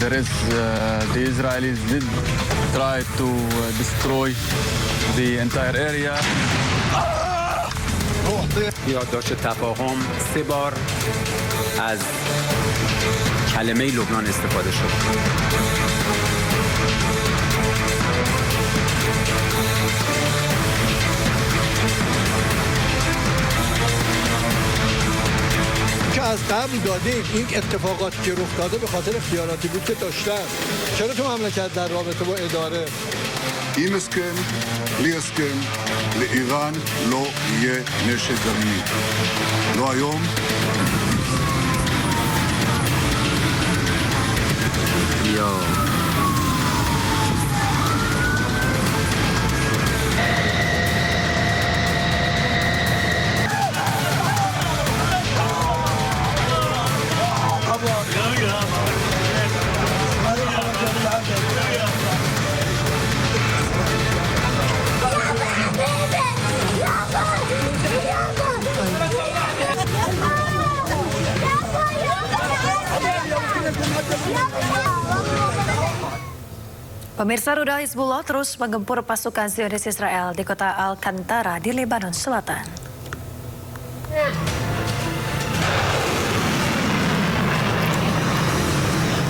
The Israelis did try to destroy the entire area. یادداشت تفاهم 3 بار از کلمه لبنان استفاده شد. که از قبل دادیم این اتفاقاتی که رخ داده به خاطر خیالاتی بود که داشتن. چرا تو مملکت در رابطه با اداره עם הסכם, בלי הסכם, לאיראן לא יהיה נשק גרעיני. לא היום. Pemirsa, rudal Hizbullah terus menggempur pasukan Zionis Israel di kota Al-Qantara di Lebanon Selatan.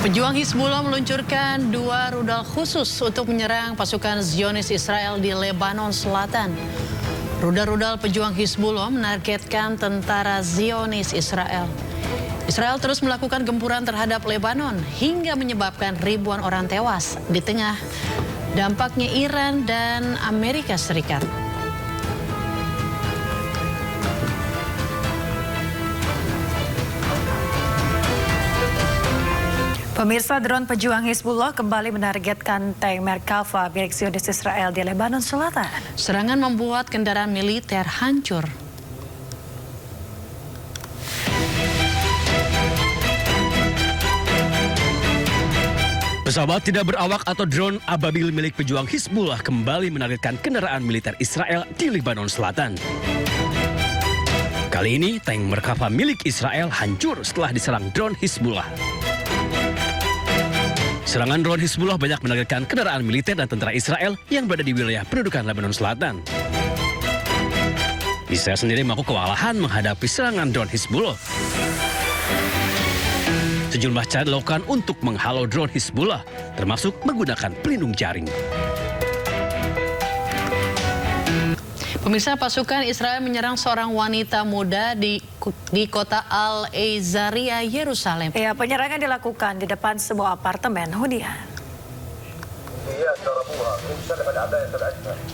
Pejuang Hizbullah meluncurkan 2 rudal khusus untuk menyerang pasukan Zionis Israel di Lebanon Selatan. Rudal-rudal pejuang Hizbullah menargetkan tentara Zionis Israel. Israel terus melakukan gempuran terhadap Lebanon hingga menyebabkan ribuan orang tewas di tengah dampaknya Iran dan Amerika Serikat. Pemirsa, drone pejuang Hizbullah kembali menargetkan tank Merkava milik Zionis Israel di Lebanon Selatan. Serangan membuat kendaraan militer hancur. Pesawat tidak berawak atau drone ababil milik pejuang Hizbullah kembali menargetkan kendaraan militer Israel di Lebanon Selatan. Kali ini, tank Merkava milik Israel hancur setelah diserang drone Hizbullah. Serangan drone Hizbullah banyak menargetkan kendaraan militer dan tentara Israel yang berada di wilayah pendudukan Lebanon Selatan. Israel sendiri mengaku kewalahan menghadapi serangan drone Hizbullah. Sejumlah cara dilakukan untuk menghalau drone Hizbullah, termasuk menggunakan pelindung jaring. Pemirsa, pasukan Israel menyerang seorang wanita muda di kota Al-Azariah, Yerusalem. Ya, penyerangan dilakukan di depan sebuah apartemen hunian.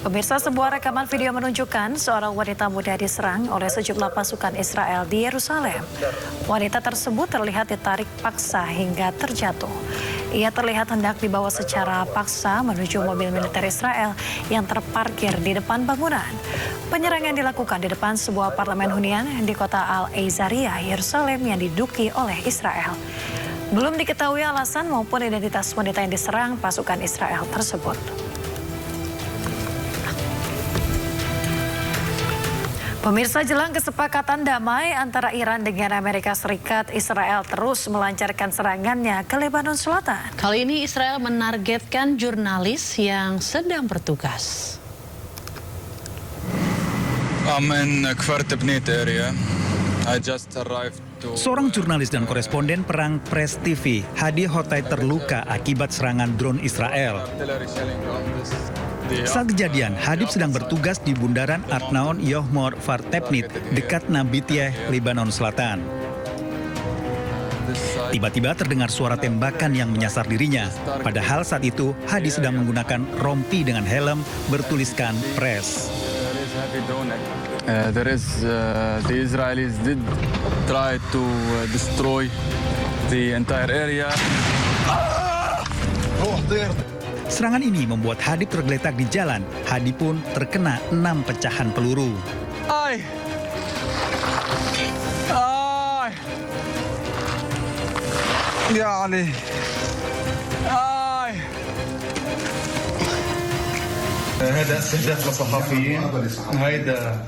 Pemirsa, sebuah rekaman video menunjukkan seorang wanita muda diserang oleh sejumlah pasukan Israel di Yerusalem. Wanita tersebut terlihat ditarik paksa hingga terjatuh. Ia terlihat hendak dibawa secara paksa menuju mobil militer Israel yang terparkir di depan bangunan. Penyerangan dilakukan di depan sebuah apartemen hunian di kota Al-Azariah, Yerusalem yang diduduki oleh Israel. Belum diketahui alasan maupun identitas wanita yang diserang pasukan Israel tersebut. Pemirsa, jelang kesepakatan damai antara Iran dengan Amerika Serikat, Israel terus melancarkan serangannya ke Lebanon Selatan. Kali ini Israel menargetkan jurnalis yang sedang bertugas. I'm in Kfar Tebnit area. I just arrived. Seorang jurnalis dan koresponden perang Press TV, Hadi Hotai, terluka akibat serangan drone Israel. Saat kejadian, Hadib sedang bertugas di bundaran Arnaon Yohmor Fartepnit, dekat Nabitieh, Lebanon Selatan. Tiba-tiba terdengar suara tembakan yang menyasar dirinya. Padahal saat itu, Hadi sedang menggunakan rompi dengan helm bertuliskan Press. The Israelis did try to destroy the entire area. Serangan ini membuat Hadib tergeletak di jalan. Hadi pun terkena 6 pecahan peluru. Ay! Ay! Ya Ali! Ay! هذا استهداف للصحفيين هيدا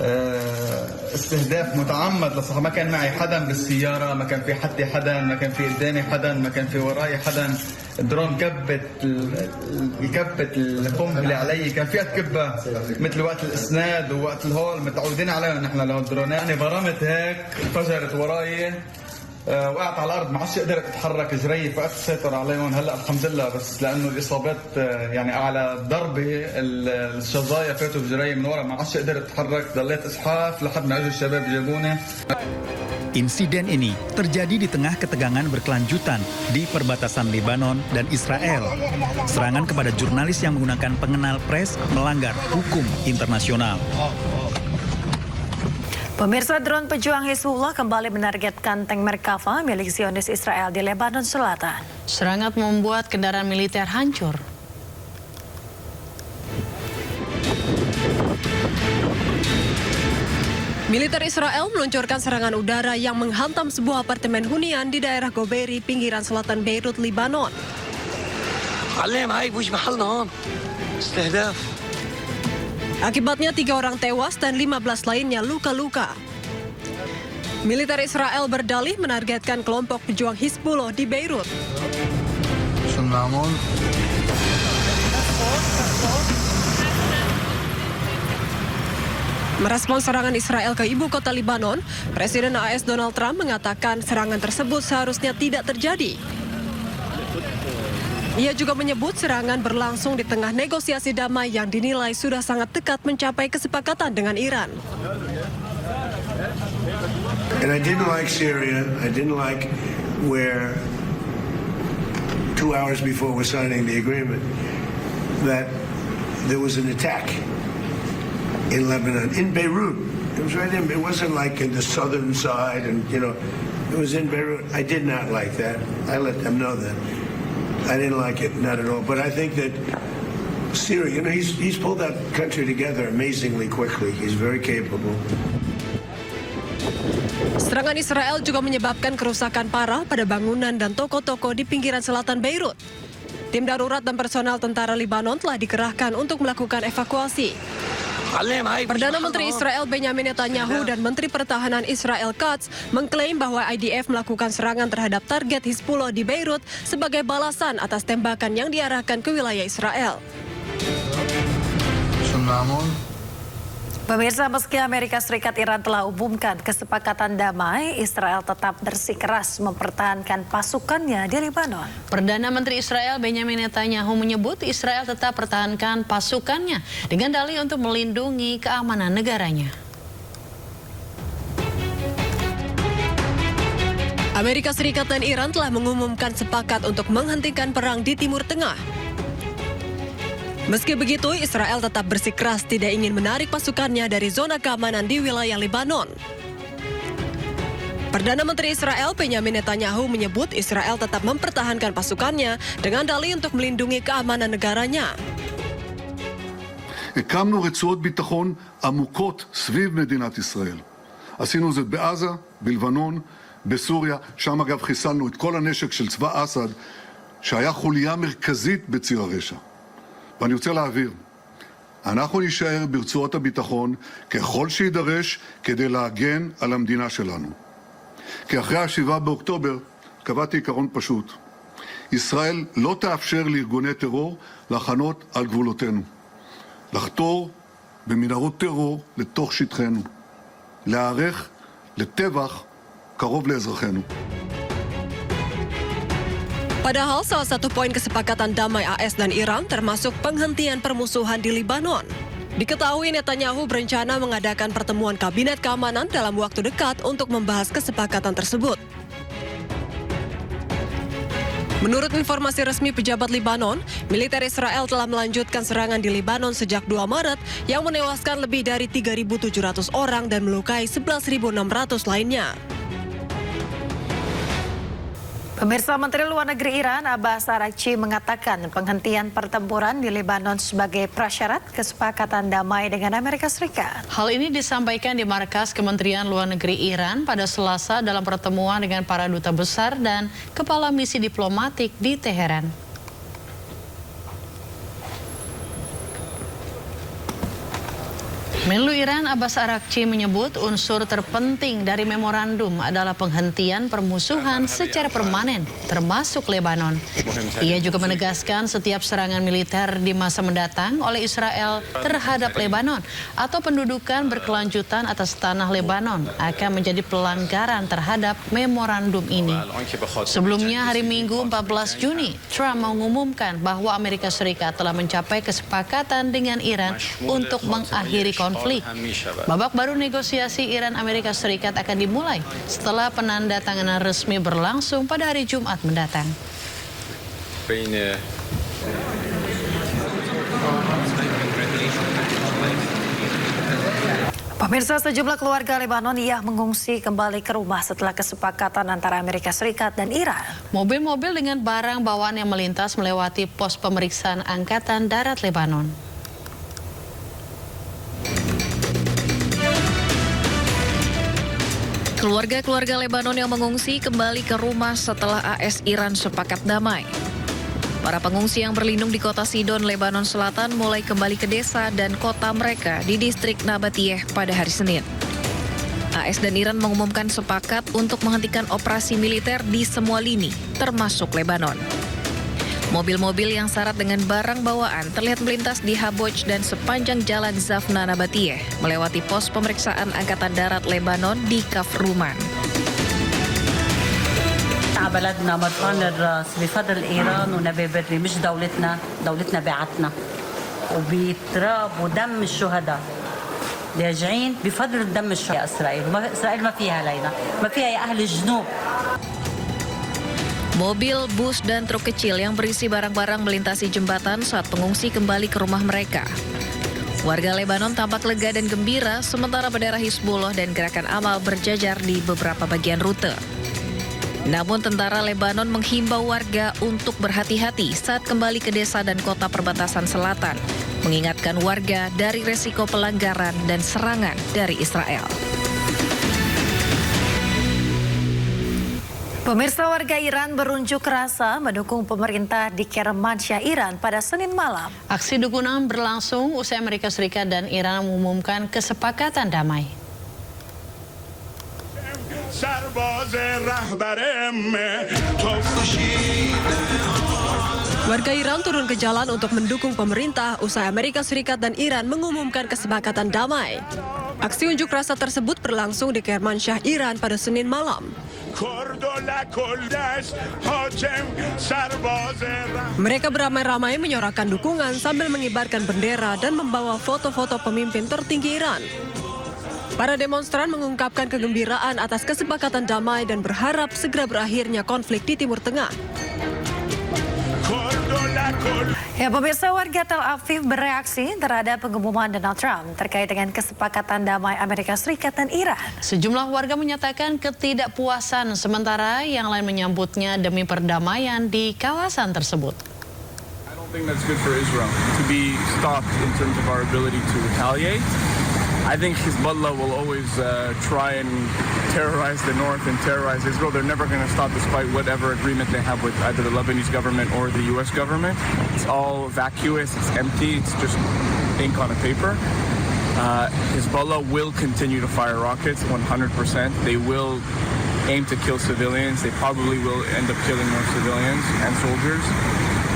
استهداف متعمد لصراحة. ما كان معي حدا بالسيارة، ما كان في حدي حدا، ما كان في قدامي حدا، ما كان في وراي حدا. الدرون كبت القنبلة علي، كان فيها تكبها مثل وقت الاسناد ووقت الهول متعودين عليها نحن لو الدرونات. يعني برمت هيك انفجرت وراي، وقعت على الارض، ما عادش قدرت اتحرك جري، فقدت السيطرة عليهم. هلا الحمد لله، بس لانه الاصابات يعني على ضربه الشظايا فاتوا بجري من ورا، ما عادش قدرت اتحرك، ضليت اسحاف لحد ما اجوا الشباب جابوني. Insiden ini terjadi di tengah ketegangan berkelanjutan di perbatasan Lebanon dan Israel. Serangan kepada jurnalis yang menggunakan pengenal pers melanggar hukum internasional. Pemirsa, drone pejuang Hizbullah kembali menargetkan tank Merkava milik Zionis Israel di Lebanon Selatan. Serangan membuat kendaraan militer hancur. Militer Israel meluncurkan serangan udara yang menghantam sebuah apartemen hunian di daerah Goberi, pinggiran selatan Beirut, Lebanon. Akibatnya 3 orang tewas dan 15 lainnya luka-luka. Militer Israel berdalih menargetkan kelompok pejuang Hizbullah di Beirut. Merespons serangan Israel ke ibu kota Lebanon, Presiden AS Donald Trump mengatakan serangan tersebut seharusnya tidak terjadi. Ia juga menyebut serangan berlangsung di tengah negosiasi damai yang dinilai sudah sangat dekat mencapai kesepakatan dengan Iran. And I didn't like Syria. I didn't like where 2 hours before we're signing the agreement that there was an attack in Lebanon, in Beirut. It was right in. It wasn't like in the southern side, and it was in Beirut. I did not like that. I let them know that. I didn't like it, not at all. But I think that Syria, he's pulled that country together amazingly quickly. He's very capable. Serangan Israel juga menyebabkan kerusakan parah pada bangunan dan toko-toko di pinggiran selatan Beirut. Tim darurat dan personel tentara Lebanon telah dikerahkan untuk melakukan evakuasi. Perdana Menteri Israel Benjamin Netanyahu dan Menteri Pertahanan Israel Katz mengklaim bahwa IDF melakukan serangan terhadap target Hizbullah di Beirut sebagai balasan atas tembakan yang diarahkan ke wilayah Israel. Pemirsa, meski Amerika Serikat Iran telah umumkan kesepakatan damai, Israel tetap bersikeras mempertahankan pasukannya di Lebanon. Perdana Menteri Israel Benjamin Netanyahu menyebut Israel tetap pertahankan pasukannya dengan dalih untuk melindungi keamanan negaranya. Amerika Serikat dan Iran telah mengumumkan sepakat untuk menghentikan perang di Timur Tengah. Meski begitu, Israel tetap bersikeras tidak ingin menarik pasukannya dari zona keamanan di wilayah Lebanon. Perdana Menteri Israel Benjamin Netanyahu menyebut Israel tetap mempertahankan pasukannya dengan dalih untuk melindungi keamanan negaranya. הקמנו רצועות ביטחון עמוקות סביב מדינת ישראל. עשינו זאת בעזה, בלבנון, בסוריה, שם אגב חיסלנו את כל הנשק של צבא אסד, שהיה חוליה מרכזית בציר הרשע. ואני רוצה להעביר, אנחנו נשאר ברצועות הביטחון ככל שידרש כדי להגן על המדינה שלנו. כי אחרי 7 באוקטובר קבעתי עיקרון פשוט. ישראל לא תאפשר לארגוני טרור לחנות על גבולותינו. לחתור במנהרות טרור לתוך שטחנו. להיערך לטבח קרוב לאזרחינו. Padahal salah satu poin kesepakatan damai AS dan Iran termasuk penghentian permusuhan di Lebanon. Diketahui Netanyahu berencana mengadakan pertemuan kabinet keamanan dalam waktu dekat untuk membahas kesepakatan tersebut. Menurut informasi resmi pejabat Lebanon, militer Israel telah melanjutkan serangan di Lebanon sejak 2 Maret yang menewaskan lebih dari 3.700 orang dan melukai 11.600 lainnya. Pemirsa, Menteri Luar Negeri Iran Abbas Araghchi mengatakan penghentian pertempuran di Lebanon sebagai prasyarat kesepakatan damai dengan Amerika Serikat. Hal ini disampaikan di markas Kementerian Luar Negeri Iran pada Selasa dalam pertemuan dengan para duta besar dan kepala misi diplomatik di Teheran. Menlu Iran Abbas Araghchi menyebut unsur terpenting dari memorandum adalah penghentian permusuhan secara permanen, termasuk Lebanon. Ia juga menegaskan setiap serangan militer di masa mendatang oleh Israel terhadap Lebanon atau pendudukan berkelanjutan atas tanah Lebanon akan menjadi pelanggaran terhadap memorandum ini. Sebelumnya hari Minggu 14 Juni, Trump mengumumkan bahwa Amerika Serikat telah mencapai kesepakatan dengan Iran untuk mengakhiri konflik. Babak baru negosiasi Iran-Amerika Serikat akan dimulai setelah penandatanganan resmi berlangsung pada hari Jumat mendatang. Pemirsa, sejumlah keluarga Lebanon yang mengungsi kembali ke rumah setelah kesepakatan antara Amerika Serikat dan Iran. Mobil-mobil dengan barang bawaan yang melintas melewati pos pemeriksaan Angkatan Darat Lebanon. Keluarga-keluarga Lebanon yang mengungsi kembali ke rumah setelah AS Iran sepakat damai. Para pengungsi yang berlindung di kota Sidon, Lebanon Selatan mulai kembali ke desa dan kota mereka di distrik Nabatiyeh pada hari Senin. AS dan Iran mengumumkan sepakat untuk menghentikan operasi militer di semua lini, termasuk Lebanon. Mobil-mobil yang syarat dengan barang bawaan terlihat melintas di Haboj dan sepanjang jalan Zafna Nabatiyeh, melewati pos pemeriksaan Angkatan Darat Lebanon di Kafruman. بلدنا مدفون الراس بفضل ايران ونبي بري مش دولتنا بعتنا وبتراب ودم الشهداء راجعين بفضل الدم الشهداء اسرائيل ما فيها علينا ما فيها يا اهل الجنوب. Mobil, bus, dan truk kecil yang berisi barang-barang melintasi jembatan saat pengungsi kembali ke rumah mereka. Warga Lebanon tampak lega dan gembira, sementara bendera Hizbullah dan Gerakan Amal berjajar di beberapa bagian rute. Namun tentara Lebanon menghimbau warga untuk berhati-hati saat kembali ke desa dan kota perbatasan selatan, mengingatkan warga dari resiko pelanggaran dan serangan dari Israel. Pemirsa, warga Iran berunjuk rasa mendukung pemerintah di Kermansyah, Iran pada Senin malam. Aksi dukungan berlangsung usai Amerika Serikat dan Iran mengumumkan kesepakatan damai. Warga Iran turun ke jalan untuk mendukung pemerintah usai Amerika Serikat dan Iran mengumumkan kesepakatan damai. Aksi unjuk rasa tersebut berlangsung di Kermansyah, Iran pada Senin malam. Mereka beramai-ramai menyorakan dukungan sambil mengibarkan bendera dan membawa foto-foto pemimpin tertinggi Iran. Para demonstran mengungkapkan kegembiraan atas kesepakatan damai dan berharap segera berakhirnya konflik di Timur Tengah. Ya, pemirsa, warga Tel Aviv bereaksi terhadap pengumuman Donald Trump terkait dengan kesepakatan damai Amerika Serikat dan Iran. Sejumlah warga menyatakan ketidakpuasan, sementara yang lain menyambutnya demi perdamaian di kawasan tersebut. I don't think that's good for Israel to be stopped in terms of our ability to retaliate. I think Hezbollah will always try and terrorize the north and terrorize Israel. They're never going to stop despite whatever agreement they have with either the Lebanese government or the U.S. government. It's all vacuous, it's empty, it's just ink on a paper. Hezbollah will continue to fire rockets 100%. They will aim to kill civilians. They probably will end up killing more civilians and soldiers.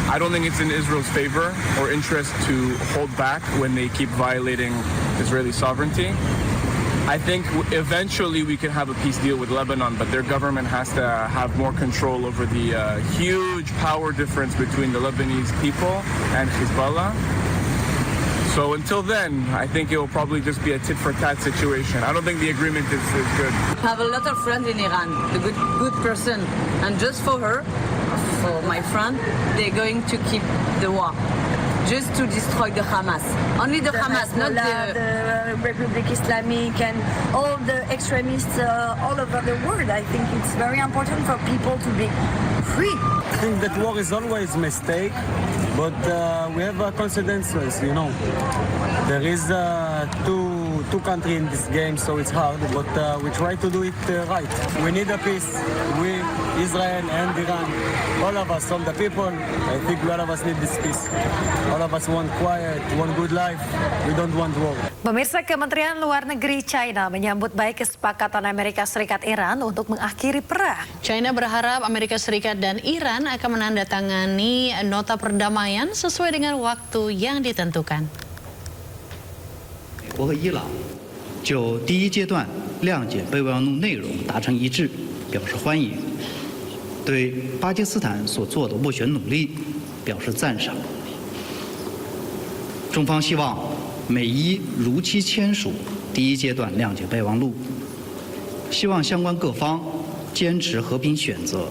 I don't think it's in Israel's favor or interest to hold back when they keep violating Israeli sovereignty. I think eventually we can have a peace deal with Lebanon, but their government has to have more control over the huge power difference between the Lebanese people and Hezbollah. So until then, I think it will probably just be a tit-for-tat situation. I don't think the agreement is good. I have a lot of friends in Iran, a good person, and just for her, for my friend, they're going to keep the war, just to destroy the Hamas. Only the Hamas, not the Republic Islamic and all the extremists all over the world. I think it's very important for people to be free. I think that war is always a mistake, but we have consequences, you know. There is two two countries in this game, so it's hard, but we try to do it right. We need a peace. We, Israel and Iran, all of us, all the people, I think all of us need this peace. All of us want quiet, want good life. We don't want war. Pemirsa, Kementerian Luar Negeri China menyambut baik kesepakatan Amerika Serikat Iran untuk mengakhiri perang. China berharap Amerika Serikat dan Iran akan menandatangani nota perdamaian sesuai dengan waktu yang ditentukan. 美国和伊朗就第一阶段谅解备忘录内容达成一致，表示欢迎，对巴基斯坦所做的斡旋努力表示赞赏。中方希望美伊如期签署第一阶段谅解备忘录，希望相关各方坚持和平选择，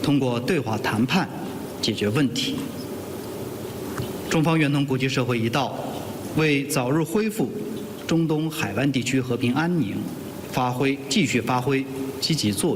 通过对话谈判解决问题。中方愿同国际社会一道，为早日恢复中东海湾地区和平安宁继续发挥积极作用。